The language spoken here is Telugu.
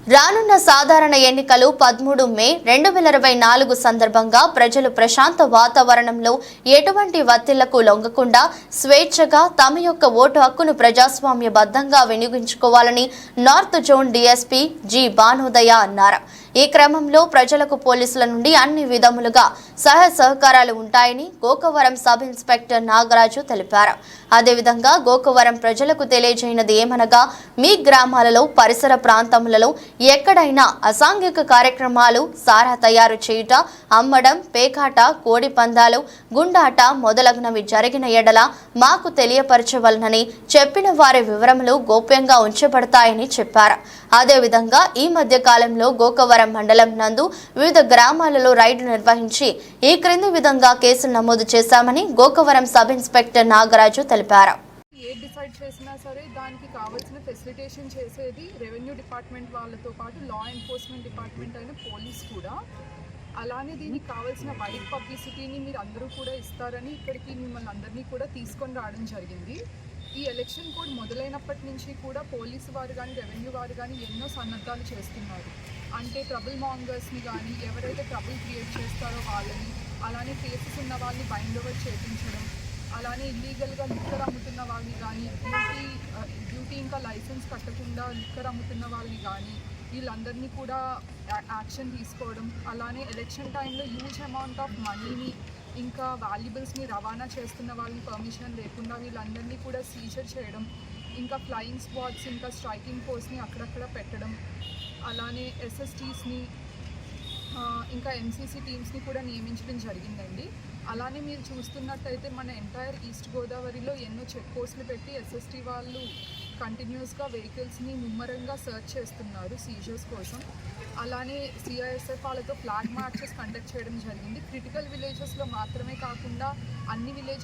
రానున్న సాధారణ ఎన్నికలు 13 మే 2024 సందర్భంగా ప్రజలు ప్రశాంత వాతావరణంలో ఎటువంటి ఒత్తిళ్లకు లొంగకుండా స్వేచ్ఛగా తమ యొక్క ఓటు హక్కును ప్రజాస్వామ్యబద్ధంగా వినియోగించుకోవాలని north zone DSP G Bhanodaya అన్నారు. ఈ క్రమంలో ప్రజలకు పోలీసుల నుండి అన్ని విధములుగా సహకారాలు ఉంటాయని గోకవరం సబ్ ఇన్స్పెక్టర్ నాగరాజు తెలిపారు. అదేవిధంగా గోకవరం ప్రజలకు తెలియజేయనది ఏమనగా మీ గ్రామాలలో పరిసర ప్రాంతములలో ఎక్కడైనా అసాంఘిక కార్యక్రమాలు సారా తయారు చేయుట, అమ్మడం, పేకాట, కోడి పందాలు, గుండాట మొదలగునవి జరిగిన ఎడల మాకు తెలియపరచవలనని చెప్పిన వారి వివరములు గోప్యంగా ఉంచబడతాయని చెప్పారు. అదేవిధంగా ఈ మధ్య కాలంలో గోకవరం మండలం నందు వివిధ గ్రామాలలో రైడ్ నిర్వహించి ఈ క్రింది విధంగా కేసులు నమోదు చేశామని గోకవరం సబ్ ఇన్స్పెక్టర్ నాగరాజు తెలిపారు. ఏ డిసైడ్ చేసినా సరే దానికి కావాల్సిన ఫెసిలిటేషన్ చేసేది రెవెన్యూ డిపార్ట్మెంట్ వాళ్ళతో పాటు లా ఎన్ఫోర్స్మెంట్ డిపార్ట్మెంట్ అయిన పోలీస్ కూడా. అలానే దీనికి కావాల్సిన వైడ్ పబ్లిసిటీని మీరు అందరూ కూడా ఇస్తారని ఇక్కడికి మిమ్మల్ని అందరినీ కూడా తీసుకొని రావడం జరిగింది. ఈ ఎలక్షన్ కోడ్ మొదలైనప్పటి నుంచి కూడా పోలీసు వారు కానీ రెవెన్యూ వారు కానీ ఎన్నో సన్నద్ధాలు చేస్తున్నారు. అంటే ట్రబుల్ మాంగర్స్ని కానీ ఎవరైతే ట్రబుల్ క్రియేట్ చేస్తారో వాళ్ళని, అలానే కేసెస్ ఉన్న వాళ్ళని బైండ్ ఓవర్ చేయించడం, అలానే ఇల్లీగల్గా లిక్కర్ అమ్ముతున్న వాళ్ళని కానీ డ్యూటీ ఇంకా లైసెన్స్ కట్టకుండా లిక్కర్ అమ్ముతున్న వాళ్ళని కానీ వీళ్ళందరినీ కూడా యాక్షన్ తీసుకోవడం, అలానే ఎలక్షన్ టైంలో హ్యూజ్ అమౌంట్ ఆఫ్ మనీని ఇంకా వాల్యుబుల్స్ని రవాణా చేస్తున్న వాళ్ళని పర్మిషన్ లేకుండా వీళ్ళందరినీ కూడా సీజర్ చేయడం, ఇంకా ఫ్లయింగ్ స్క్వాడ్స్ ఇంకా స్ట్రైకింగ్ ఫోర్స్ని అక్కడక్కడ పెట్టడం, అలానే ఎస్ఎస్టీస్ని ఇంకా ఎంసీసీ టీమ్స్ని కూడా నియమించడం జరిగిందండి. అలానే మీరు చూస్తున్నట్టయితే మన ఎంటైర్ ఈస్ట్ గోదావరిలో ఎన్నో చెక్ పోస్టులు పెట్టి ఎస్ఎస్టీ వాళ్ళు కంటిన్యూస్గా వెహికల్స్ని ముమ్మరంగా సర్చ్ చేస్తున్నారు సీజర్స్ కోసం. అలానే సిఐఎస్ఎఫ్ వాళ్ళతో ఫ్లాగ్ మార్చెస్ కండక్ట్ చేయడం జరిగింది. క్రిటికల్ విలేజెస్లో మాత్రమే కాకుండా అన్ని విలేజెస్